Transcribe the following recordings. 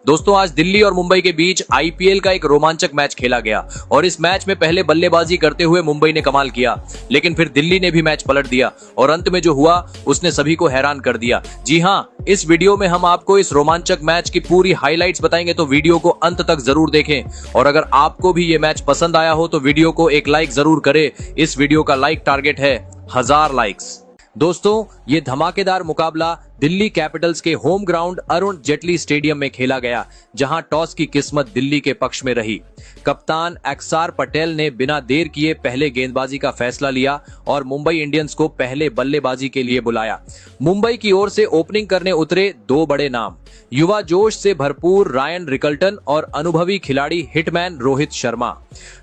दोस्तों, आज दिल्ली और मुंबई के बीच आईपीएल का एक रोमांचक मैच खेला गया और इस मैच में पहले बल्लेबाजी करते हुए मुंबई ने कमाल किया, लेकिन फिर दिल्ली ने भी मैच पलट दिया और अंत में जो हुआ उसने सभी को हैरान कर दिया। जी हां, इस वीडियो में हम आपको इस रोमांचक मैच की पूरी हाइलाइट्स बताएंगे, तो वीडियो को अंत तक जरूर देखें। और अगर आपको भी ये मैच पसंद आया हो तो वीडियो को एक लाइक जरूर करें। इस वीडियो का लाइक टारगेट है 1000 लाइक्स। दोस्तों, ये धमाकेदार मुकाबला दिल्ली कैपिटल्स के home ground Arun Jaitley stadium में खेला गया, जहां टॉस की किस्मत दिल्ली के पक्ष में रही। कप्तान अक्षर पटेल ने बिना देर किए पहले गेंदबाजी का फैसला लिया और मुंबई इंडियंस को पहले बल्लेबाजी के लिए बुलाया। मुंबई की ओर से ओपनिंग करने उतरे दो बड़े नाम, युवा जोश से भरपूर रायन रिकल्टन और अनुभवी खिलाड़ी हिटमैन रोहित शर्मा।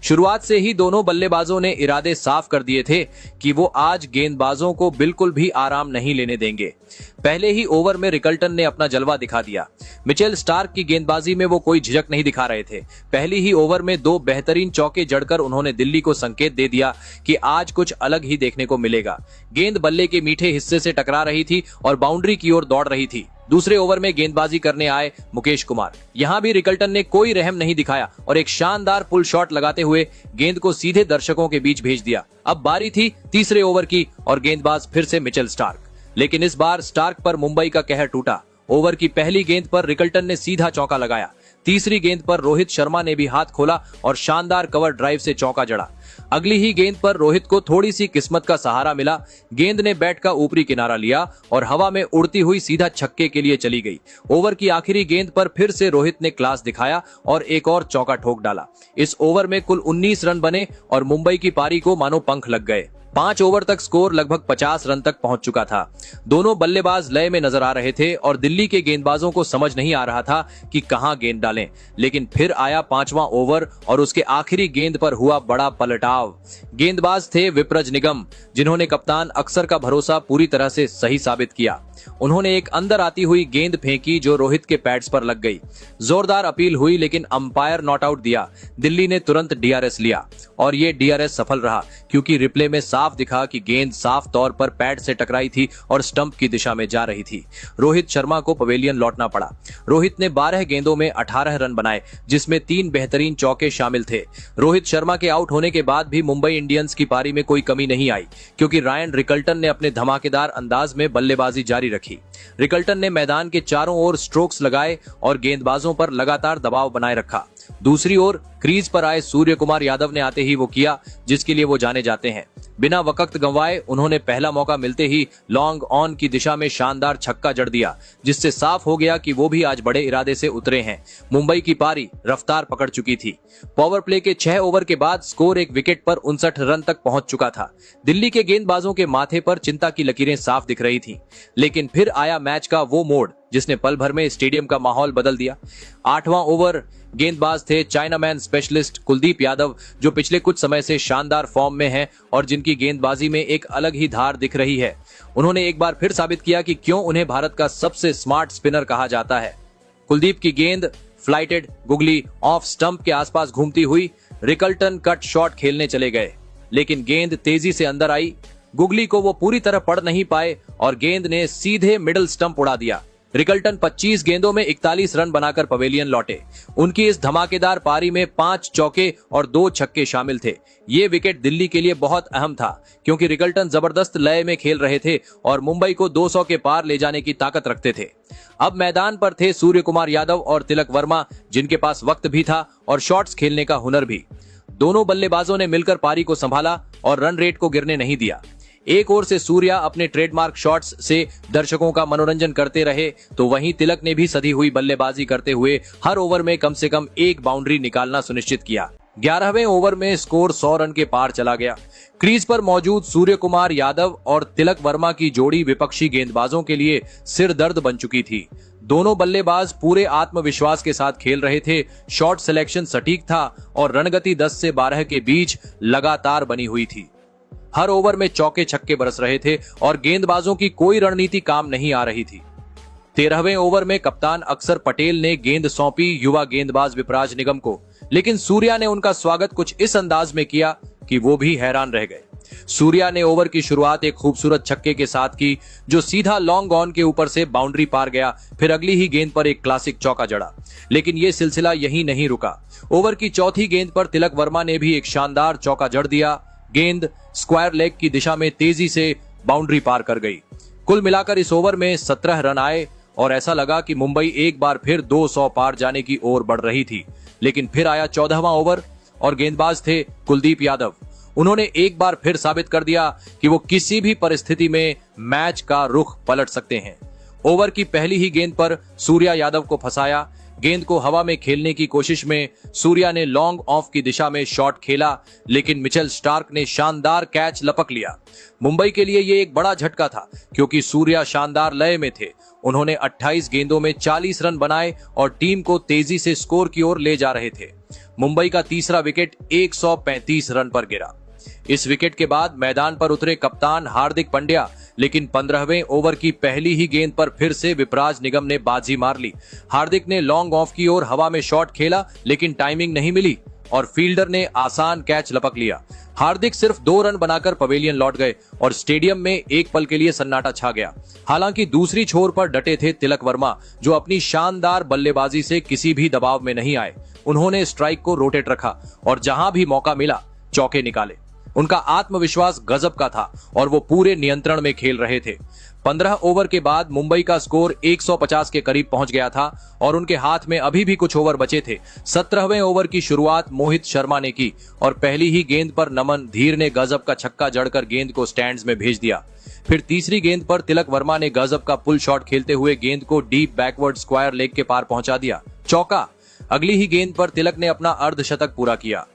शुरुआत से ही दोनों बल्लेबाजों ने इरादे साफ कर दिए थे कि वो आज गेंदबाजों को बिल्कुल भी आराम नहीं लेने देंगे। पहले ही ओवर में रिकल्टन ने अपना जलवा दिखा दिया। मिचेल स्टार्क की गेंदबाजी में वो कोई झिझक नहीं दिखा रहे थे। पहली ही ओवर में दो बेहतरीन चौके जड़कर उन्होंने दिल्ली को संकेत दे दिया कि आज कुछ अलग ही देखने को मिलेगा। गेंद बल्ले के मीठे हिस्से से टकरा रही थी और बाउंड्री की ओर दौड़ रही थी। दूसरे ओवर में गेंदबाजी करने आए मुकेश कुमार। यहां भी रिकल्टन ने कोई रहम नहीं दिखाया और एक शानदार पुल शॉट लगाते हुए गेंद को सीधे दर्शकों के बीच भेज दिया। अब बारी थी तीसरे ओवर की और गेंदबाज फिर से मिचेल स्टार्क, लेकिन इस बार स्टार्क पर मुंबई का कहर टूटा। ओवर की पहली गेंद पर रिकल्टन ने सीधा चौका लगाया। तीसरी गेंद पर रोहित शर्मा ने भी हाथ खोला और शानदार कवर ड्राइव से चौका जड़ा। अगली ही गेंद पर रोहित को थोड़ी सी किस्मत का सहारा मिला। गेंद ने बैट का ऊपरी किनारा लिया और हवा में उड़ती हुई सीधा छक्के के लिए चली गई। ओवर की आखिरी गेंद पर फिर से रोहित ने क्लास दिखाया और एक और चौका ठोक डाला। इस ओवर में कुल 19 रन बने और मुंबई की पारी को मानो पंख लग गए। 5 ओवर तक स्कोर लगभग 50 रन तक पहुंच चुका था। दोनों बल्लेबाज लय में नजर आ रहे थे और दिल्ली के गेंदबाजों को समझ नहीं आ रहा था कि कहां गेंद डालें। लेकिन फिर आया 5वां ओवर और उसके आखिरी गेंद पर हुआ बड़ा पलटाव। गेंदबाज थे विप्रज निगम, जिन्होंने कप्तान अक्षर का भरोसा पूरी तरह से सही साबित किया। उन्होंने एक अंदर आती हुई गेंद फेंकी जो रोहित के पैड्स पर लग गई। जोरदार अपील हुई लेकिन अंपायर नॉट आउट दिया। दिल्ली ने तुरंत डीआरएस लिया और ये डीआरएस सफल रहा, क्योंकि रिप्ले में साफ दिखा कि गेंद साफ तौर पर पैड से टकराई थी और स्टंप की दिशा में जा रही थी। रोहित शर्मा को पवेलियन लौटना पड़ा। रोहित ने 12 गेंदों में 18 रन बनाए, जिसमें 3 बेहतरीन चौके शामिल थे। रोहित शर्मा के आउट होने के बाद भी मुंबई इंडियंस की पारी में कोई कमी नहीं आई, क्योंकि रायन रिकल्टन ने अपने धमाकेदार अंदाज में बल्लेबाजी जारी रखी। रिकल्टन ने मैदान के चारों ओर स्ट्रोक्स लगाए और गेंदबाजों पर लगातार दबाव बनाए रखा। दूसरी ओर क्रीज पर आए सूर्य कुमार यादव ने आते ही वो किया जिसके लिए वो जाने जाते हैं। बिना वक्त गंवाए उन्होंने पहला मौका मिलते ही लॉन्ग ऑन की दिशा में शानदार छक्का जड़ दिया, जिससे साफ हो गया कि वो भी आज बड़े इरादे से उतरे हैं। मुंबई की पारी रफ्तार पकड़ चुकी थी। पावर प्ले के 6 ओवर के बाद स्कोर एक विकेट पर 59 रन तक पहुंच चुका था। दिल्ली के गेंदबाजों के माथे पर चिंता की लकीरें साफ दिख रही थी। लेकिन फिर आया मैच का वो मोड़ जिसने पल भर में स्टेडियम का माहौल बदल दिया। 8वां ओवर गेंदबाज थे चाइनामैन स्पेशलिस्ट कुलदीप यादव, जो पिछले कुछ समय से शानदार फॉर्म में हैं और जिनकी गेंदबाजी में एक अलग ही धार दिख रही है। उन्होंने एक बार फिर साबित किया कि क्यों उन्हें भारत का सबसे स्मार्ट स्पिनर कहा जाता है। कुलदीप की गेंद फ्लाइटेड गुगली ऑफ स्टंप के आसपास घूमती हुई रिकल्टन कट शॉट खेलने चले गए, लेकिन गेंद तेजी से अंदर आई। गुगली को वो पूरी तरह पढ़ नहीं पाए और गेंद ने सीधे मिडिल स्टंप उड़ा दिया। रिकल्टन 25 गेंदों में 41 रन बनाकर पवेलियन लौटे। उनकी इस धमाकेदार पारी में 5 चौके और 2 छक्के शामिल थे। ये विकेट दिल्ली के लिए बहुत अहम था, क्योंकि रिकल्टन जबरदस्त लय में खेल रहे थे और मुंबई को 200 के पार ले जाने की ताकत रखते थे। अब मैदान पर थे सूर्य कुमार यादव और तिलक वर्मा, जिनके पास वक्त भी था और शॉट्स खेलने का हुनर भी। दोनों बल्लेबाजों ने मिलकर पारी को संभाला और रन रेट को गिरने नहीं दिया। एक ओर से सूर्या अपने ट्रेडमार्क शॉट्स से दर्शकों का मनोरंजन करते रहे, तो वहीं तिलक ने भी सधी हुई बल्लेबाजी करते हुए हर ओवर में कम से कम एक बाउंड्री निकालना सुनिश्चित किया। 11वें ओवर में स्कोर 100 रन के पार चला गया। क्रीज पर मौजूद सूर्य कुमार यादव और तिलक वर्मा की जोड़ी विपक्षी गेंदबाजों के लिए सिर दर्द बन चुकी थी। दोनों बल्लेबाज पूरे आत्मविश्वास के साथ खेल रहे थे। शॉट सिलेक्शन सटीक था और रणगति 10 से 12 के बीच लगातार बनी हुई थी। हर ओवर में चौके छक्के बरस रहे थे और गेंदबाजों की कोई रणनीति काम नहीं आ रही थी। 13वें ओवर में कप्तान अक्षर पटेल ने गेंद सौंपी युवा गेंदबाज विपराज निगम को, लेकिन सूर्या ने उनका स्वागत कुछ इस अंदाज में किया कि वो भी हैरान रह गए। सूर्या ने ओवर की शुरुआत एक खूबसूरत छक्के के साथ की जो सीधा लॉन्ग ऑन के ऊपर से बाउंड्री पार गया। फिर अगली ही गेंद पर एक क्लासिक चौका जड़ा। लेकिन यह सिलसिला यहीं नहीं रुका। ओवर की चौथी गेंद पर तिलक वर्मा ने भी एक शानदार चौका जड़ दिया। गेंद स्क्वायर लेग की दिशा में तेजी से बाउंड्री पार कर गई। कुल मिलाकर इस ओवर में 17 रन आए और ऐसा लगा कि मुंबई एक बार फिर 200 पार जाने की ओर बढ़ रही थी। लेकिन फिर आया 14वां ओवर और गेंदबाज थे कुलदीप यादव। उन्होंने एक बार फिर साबित कर दिया कि वो किसी भी परिस्थिति में मैच का रुख पलट सकते हैं। ओवर की पहली ही गेंद पर सूर्या यादव को फंसाया। गेंद को हवा में खेलने की कोशिश में सूर्या ने लॉन्ग ऑफ की दिशा में शॉट खेला, लेकिन मिचेल स्टार्क ने शानदार कैच लपक लिया। मुंबई के लिए यह एक बड़ा झटका था क्योंकि सूर्या शानदार लय में थे। उन्होंने 28 गेंदों में 40 रन बनाए और टीम को तेजी से स्कोर की ओर ले जा रहे थे। मुंबई का तीसरा विकेट 135 रन पर गिरा। इस विकेट के बाद मैदान पर उतरे कप्तान हार्दिक पांड्या, लेकिन 15वें ओवर की पहली ही गेंद पर फिर से विपराज निगम ने बाजी मार ली। हार्दिक ने लॉन्ग ऑफ की ओर हवा में शॉट खेला, लेकिन टाइमिंग नहीं मिली और फील्डर ने आसान कैच लपक लिया। हार्दिक सिर्फ 2 रन बनाकर पवेलियन लौट गए और स्टेडियम में एक पल के लिए सन्नाटा छा गया। हालांकि दूसरी छोर पर डटे थे तिलक वर्मा, जो अपनी शानदार बल्लेबाजी से किसी भी दबाव में नहीं आए। उन्होंने स्ट्राइक को रोटेट रखा और जहां भी मौका मिला चौके निकाले। उनका आत्मविश्वास गजब का था और वो पूरे नियंत्रण में खेल रहे थे। 15 ओवर के बाद मुंबई का स्कोर 150 के करीब पहुंच गया था और उनके हाथ में अभी भी कुछ ओवर बचे थे। 17वें ओवर की शुरुआत मोहित शर्मा ने की और पहली ही गेंद पर नमन धीर ने गजब का छक्का जड़कर गेंद को स्टैंड्स में भेज दिया। फिर तीसरी गेंद पर तिलक वर्मा ने गजब का पुल शॉट खेलते हुए गेंद को डीप बैकवर्ड स्क्वायर लेग के पार पहुंचा दिया। चौका। अगली ही गेंद पर तिलक ने अपना अर्धशतक पूरा किया।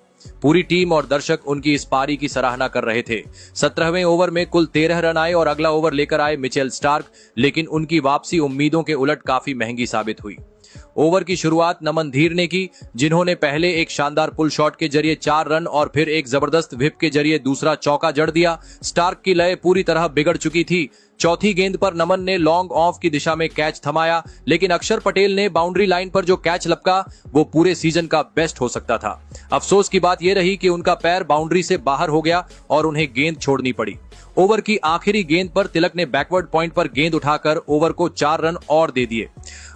पूरी टीम और दर्शक उनकी इस पारी की सराहना कर रहे थे। 17वें ओवर में कुल 13 रन आए और अगला ओवर लेकर आए मिचेल स्टार्क, लेकिन उनकी वापसी उम्मीदों के उलट काफी महंगी साबित हुई। ओवर की शुरुआत नमन धीर ने की, जिन्होंने पहले एक शानदार पुल शॉट के जरिए 4 रन और फिर एक जबरदस्त व्हिप के जरिए दूसरा चौका जड़ दिया। स्टार्क की लय पूरी तरह बिगड़ चुकी थी। चौथी गेंद पर नमन ने लॉन्ग ऑफ की दिशा में कैच थमाया, लेकिन अक्षर पटेल ने बाउंड्री लाइन पर जो कैच लपका वो पूरे सीजन का बेस्ट हो सकता था। अफसोस की बात यह रही कि उनका पैर बाउंड्री से बाहर हो गया और उन्हें गेंद छोड़नी पड़ी। ओवर की आखिरी गेंद पर तिलक ने बैकवर्ड पॉइंट पर गेंद उठाकर ओवर को 4 रन और दे दिए।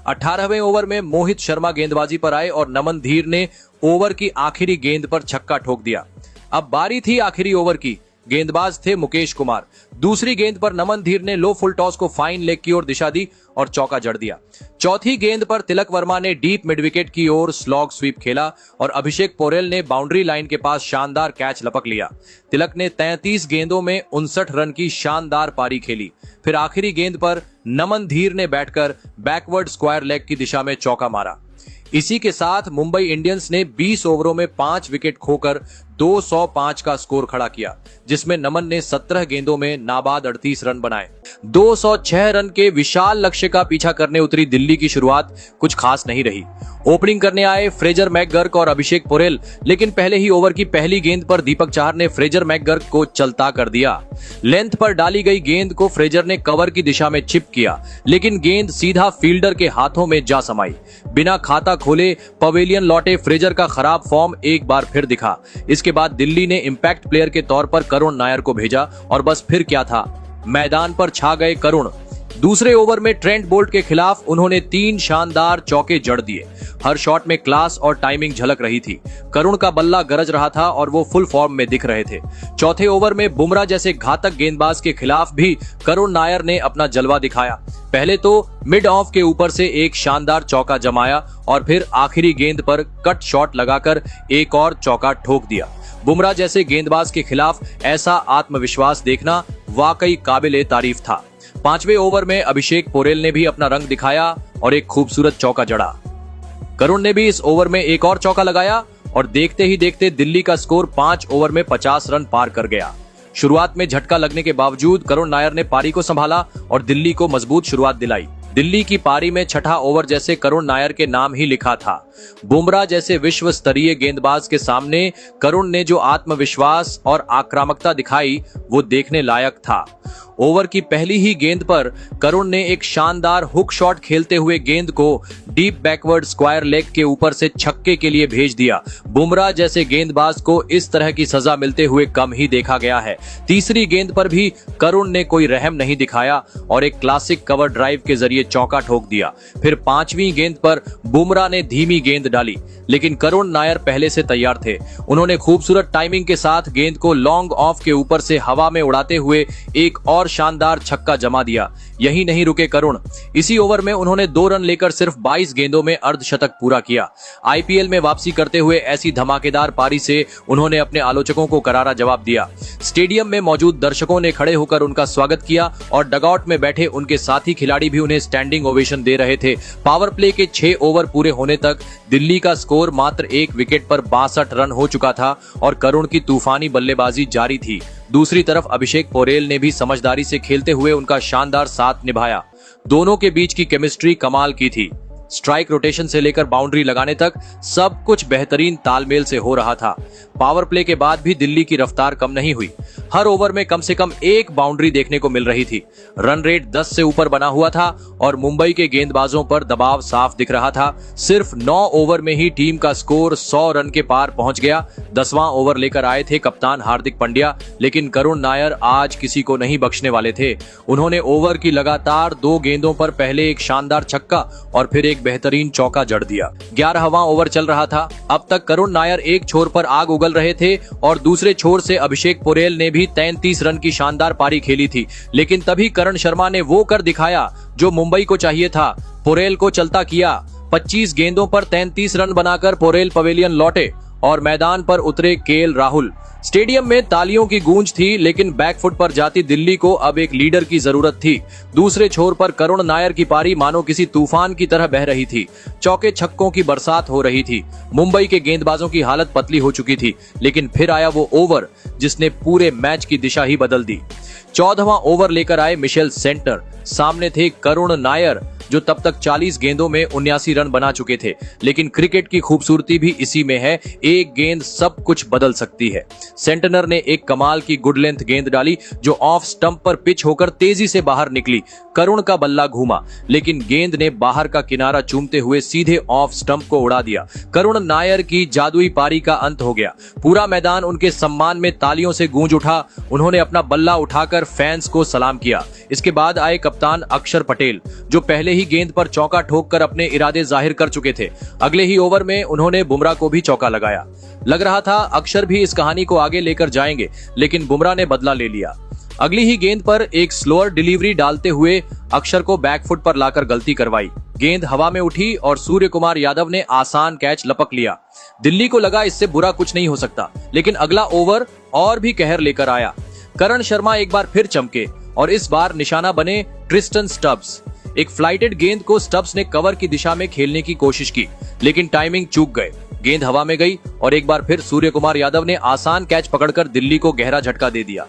18वें ओवर में मोहित शर्मा गेंदबाजी पर आए और नमन धीर ने ओवर की आखिरी गेंद पर छक्का ठोक दिया। अब बारी थी आखिरी ओवर की। गेंदबाज थे मुकेश कुमार। दूसरी गेंद पर नमन धीर ने लो फुल टॉस को फाइन लेग की ओर दिशा दी और चौका जड़ दिया। चौथी गेंद पर तिलक वर्मा ने डीप मिड विकेट की ओर स्लॉग स्वीप खेला और अभिषेक पोरेल ने बाउंड्री लाइन के पास शानदार कैच लपक लिया। तिलक ने 33 गेंदों में 59 रन की शानदार पारी खेली। फिर आखिरी गेंद पर नमन धीर ने बैठकर बैकवर्ड स्क्वायर लेग की दिशा में चौका मारा। इसी के साथ मुंबई इंडियंस ने 20 ओवरों में 5 विकेट खोकर 205 का स्कोर खड़ा किया, जिसमें नमन ने 17 गेंदों में नाबाद 38 रन बनाए। 206 रन के विशाल लक्ष्य का पीछा करने उतरी दिल्ली की शुरुआत कुछ खास नहीं रही। ओपनिंग करने आए फ्रेजर मैकगर्क और अभिषेक पोरेल, लेकिन पहले ही ओवर की पहली गेंद पर दीपक चाहर ने फ्रेजर मैकगर्क को चलता कर दिया। लेंथ पर डाली गई गेंद को फ्रेजर ने कवर की दिशा में चिप किया, लेकिन गेंद सीधा फील्डर के हाथों में जा समाई। बिना खाता खोले पवेलियन लौटे फ्रेजर का खराब फॉर्म एक बार फिर दिखा। इसके बाद दिल्ली ने इंपैक्ट प्लेयर के तौर पर करुण नायर को भेजा और बस फिर क्या था, मैदान पर छा गए करुण। दूसरे ओवर में ट्रेंट बोल्ट के खिलाफ उन्होंने 3 शानदार चौके जड़ दिए। हर शॉट में क्लास और टाइमिंग झलक रही थी। करुण का बल्ला गरज रहा था और वो फुल फॉर्म में दिख रहे थे। चौथे ओवर में बुमराह जैसे घातक गेंदबाज के खिलाफ भी करुण नायर ने अपना जलवा दिखाया। पहले तो मिड ऑफ के ऊपर से एक शानदार चौका जमाया और फिर आखिरी गेंद पर कट शॉट लगाकर एक और चौका ठोक दिया। बुमराह जैसे गेंदबाज के खिलाफ ऐसा आत्मविश्वास देखना वाकई काबिले तारीफ था। 5वें ओवर में अभिषेक पोरेल ने भी अपना रंग दिखाया और एक खूबसूरत चौका जड़ा। करुण ने भी इस ओवर में एक और चौका लगाया और देखते ही देखते दिल्ली का स्कोर 5 ओवर में 50 रन पार कर गया। शुरुआत में झटका लगने के बावजूद करुण नायर ने पारी को संभाला और दिल्ली को मजबूत शुरुआत दिलाई। दिल्ली की पारी में छठा ओवर जैसे करुण नायर के नाम ही लिखा था। बुमराह जैसे विश्व स्तरीय गेंदबाज के सामने करुण ने जो आत्मविश्वास और आक्रामकता दिखाई वो देखने लायक था। ओवर की पहली ही गेंद पर करुण ने एक शानदार हुक शॉट खेलते हुए गेंद को डीप बैकवर्ड स्क्वायर लेग के ऊपर से छक्के के लिए भेज दिया। बुमराह जैसे गेंदबाज को इस तरह की सजा मिलते हुए कम ही देखा गया है। तीसरी गेंद पर भी करुण ने कोई रहम नहीं दिखाया और एक क्लासिक कवर ड्राइव के जरिए चौका ठोक दिया। फिर पांचवी गेंद पर बुमराह ने धीमी गेंद डाली, लेकिन करुण नायर पहले से तैयार थे। उन्होंने खूबसूरत टाइमिंग के साथ गेंद को लॉन्ग ऑफ के ऊपर से हवा में उड़ाते हुए एक और शानदार छक्का जमा दिया। यही नहीं रुके करुण, इसी ओवर में उन्होंने 2 रन लेकर सिर्फ 22 गेंदों में अर्धशतक पूरा किया। आईपीएल में वापसी करते हुए ऐसी धमाकेदार पारी से उन्होंने अपने आलोचकों को करारा जवाब दिया। स्टेडियम में मौजूद दर्शकों ने खड़े होकर उनका स्वागत किया और डगआउट में बैठे उनके साथी खिलाड़ी भी उन्हें स्टैंडिंग ओवेशन दे रहे थे। पावर प्ले के 6 ओवर पूरे होने तक दिल्ली का स्कोर मात्र 1 विकेट पर 62 रन हो चुका था और करुण की तूफानी बल्लेबाजी जारी थी। दूसरी तरफ अभिषेक पोरेल ने भी समझदारी से खेलते हुए उनका शानदार साथ निभाया। दोनों के बीच की केमिस्ट्री कमाल की थी। स्ट्राइक रोटेशन से लेकर बाउंड्री लगाने तक सब कुछ बेहतरीन तालमेल से हो रहा था। पावर प्ले के बाद भी दिल्ली की रफ्तार कम नहीं हुई। हर ओवर में कम से कम एक बाउंड्री देखने को मिल रही थी। रन रेट 10 से ऊपर बना हुआ था और मुंबई के गेंदबाजों पर दबाव साफ दिख रहा था। सिर्फ 9 ओवर में ही टीम का स्कोर 100 रन के पार पहुंच गया। 10वां ओवर लेकर आए थे कप्तान हार्दिक पांड्या, लेकिन करुण नायर आज किसी को नहीं बख्शने वाले थे। उन्होंने ओवर की लगातार 2 गेंदों पर पहले एक शानदार छक्का और फिर एक बेहतरीन चौका जड़ दिया। 11वां ओवर चल रहा था। अब तक करुण नायर एक छोर पर आग उगल रहे थे और दूसरे छोर से अभिषेक पोरेल ने भी 33 रन की शानदार पारी खेली थी, लेकिन तभी करण शर्मा ने वो कर दिखाया जो मुंबई को चाहिए था। पोरेल को चलता किया। 25 गेंदों पर 33 रन बनाकर पोरेल पवेलियन लौटे और मैदान पर उतरे केएल राहुल। स्टेडियम में तालियों की गूंज थी, लेकिन बैकफुट पर जाती दिल्ली को अब एक लीडर की जरूरत थी। दूसरे छोर पर करुण नायर की पारी मानो किसी तूफान की तरह बह रही थी। चौके छक्कों की बरसात हो रही थी। मुंबई के गेंदबाजों की हालत पतली हो चुकी थी, लेकिन फिर आया वो ओवर जिसने पूरे मैच की दिशा ही बदल दी। 14वां ओवर लेकर आए मिशेल सेंटर। सामने थे करुण नायर जो तब तक 40 गेंदों में 79 रन बना चुके थे। लेकिन क्रिकेट की खूबसूरती भी इसी में है, एक गेंद सब कुछ बदल सकती है। सेंटनर ने एक कमाल की गुड लेंथ गेंद डाली जो ऑफ स्टंप पर पिच होकर तेजी से बाहर निकली। करुण का बल्ला घूमा, लेकिन गेंद ने बाहर का किनारा चूमते हुए सीधे ऑफ स्टंप को उड़ा दिया। करुण नायर की जादुई पारी का अंत हो गया। पूरा मैदान उनके सम्मान में तालियों से गूंज उठा। उन्होंने अपना बल्ला उठाकर फैंस को सलाम किया। इसके बाद आए कप्तान अक्षर पटेल जो पहले ही गेंद पर चौका ठोककर अपने इरादे जाहिर कर चुके थे। अगले ही ओवर में उन्होंने बुमराह को भी चौका लगाया। लग रहा था अक्षर भी इस कहानी को आगे लेकर जाएंगे, लेकिन बुमराह ने बदला ले लिया। अगली ही गेंद पर एक स्लोअर डिलीवरी डालते हुए अक्षर को बैकफुट पर लाकर गलती करवाई। गेंद हवा में उठी और सूर्य कुमार यादव ने आसान कैच लपक लिया। दिल्ली को लगा इससे बुरा कुछ नहीं हो सकता, लेकिन अगला ओवर और भी कहर लेकर आया। करण शर्मा एक बार फिर चमके और इस बार निशाना बने ट्रिस्टन स्टब्स। एक फ्लाइटेड गेंद को स्टब्स ने कवर की दिशा में खेलने की कोशिश की, लेकिन टाइमिंग चूक गए। गेंद हवा में गई और एक बार फिर सूर्य कुमार यादव ने आसान कैच पकड़कर दिल्ली को गहरा झटका दे दिया।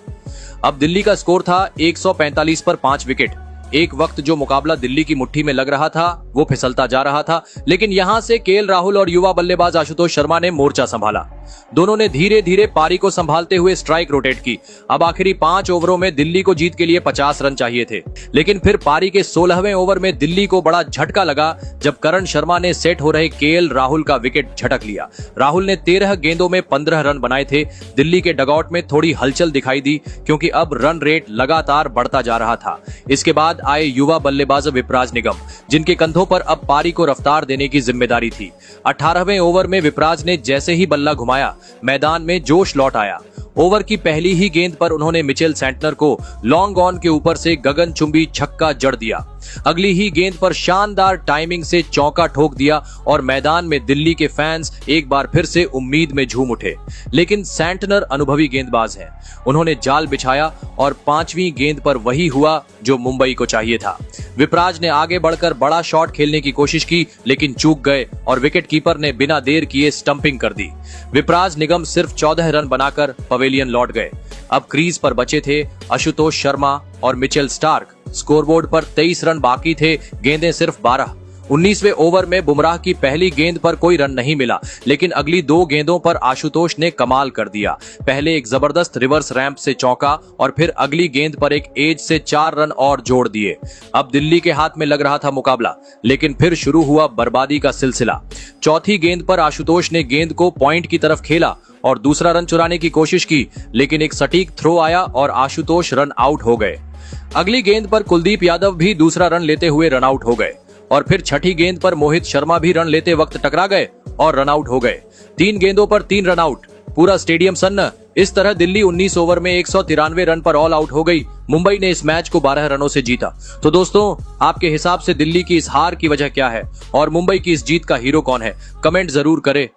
अब दिल्ली का स्कोर था 145 पर 5 विकेट। एक वक्त जो मुकाबला दिल्ली की मुट्ठी में लग रहा था वो फिसलता जा रहा था, लेकिन यहां से केएल राहुल और युवा बल्लेबाज आशुतोष शर्मा ने मोर्चा संभाला। दोनों ने धीरे धीरे पारी को संभालते हुए स्ट्राइक रोटेट की। अब आखिरी 5 ओवरों में दिल्ली को जीत के लिए 50 रन चाहिए थे, लेकिन फिर पारी के 16वें ओवर में दिल्ली को बड़ा झटका लगा जब करण शर्मा ने सेट हो रहे केएल राहुल का विकेट झटक लिया। राहुल ने 13 गेंदों में 15 रन बनाए थे। दिल्ली के डगआउट में थोड़ी हलचल दिखाई दी क्योंकि अब रन रेट लगातार बढ़ता जा रहा था। इसके बाद आए युवा बल्लेबाज विपराज निगम, जिनके कंधों पर अब पारी को रफ्तार देने की जिम्मेदारी थी। 18वें ओवर में विपराज ने जैसे ही बल्ला घुमाया, मैदान में जोश लौट आया। ओवर की पहली ही गेंद पर उन्होंने मिचेल सेंटनर को लॉन्ग ऑन के ऊपर से गगनचुंबी छक्का जड़ दिया। अगली ही गेंद पर शानदार टाइमिंग से चौका ठोक दिया और मैदान में दिल्ली के फैंस एक बार फिर से उम्मीद में झूम उठे। लेकिन सेंटनर अनुभवी गेंदबाज हैं। उन्होंने जाल बिछाया और 5वीं गेंद पर वही हुआ जो मुंबई को चाहिए था। विपराज ने आगे बढ़कर बड़ा शॉट खेलने की कोशिश की, लेकिन चूक गए और विकेट कीपर ने बिना देर किए स्टंपिंग कर दी। विपराज निगम सिर्फ 14 रन बनाकर पवेलियन लौट गए। अब क्रीज पर बचे थे आशुतोष शर्मा और मिचेल स्टार्क। स्कोरबोर्ड पर 23 रन बाकी थे, गेंदें सिर्फ 12। 19वें ओवर में बुमराह की पहली गेंद पर कोई रन नहीं मिला, लेकिन अगली 2 गेंदों पर आशुतोष ने कमाल कर दिया। पहले एक जबरदस्त रिवर्स रैंप से चौका और फिर अगली गेंद पर एक एज से 4 रन और जोड़ दिए। अब दिल्ली के हाथ में लग रहा था मुकाबला, लेकिन फिर शुरू हुआ बर्बादी का सिलसिला। चौथी गेंद पर आशुतोष ने गेंद को पॉइंट की तरफ खेला और दूसरा रन चुराने की कोशिश की, लेकिन एक सटीक थ्रो आया और आशुतोष रन आउट हो गए। अगली गेंद पर कुलदीप यादव भी दूसरा रन लेते हुए रन आउट हो गए और फिर छठी गेंद पर मोहित शर्मा भी रन लेते वक्त टकरा गए और रन आउट हो गए। 3 गेंदों पर 3 रन आउट, पूरा स्टेडियम सन्न। इस तरह दिल्ली 19 ओवर में 193 रन पर ऑल आउट हो गई। मुंबई ने इस मैच को 12 रनों से जीता। तो दोस्तों, आपके हिसाब से दिल्ली की इस हार की वजह क्या है और मुंबई की इस जीत का हीरो कौन है? कमेंट जरूर करें।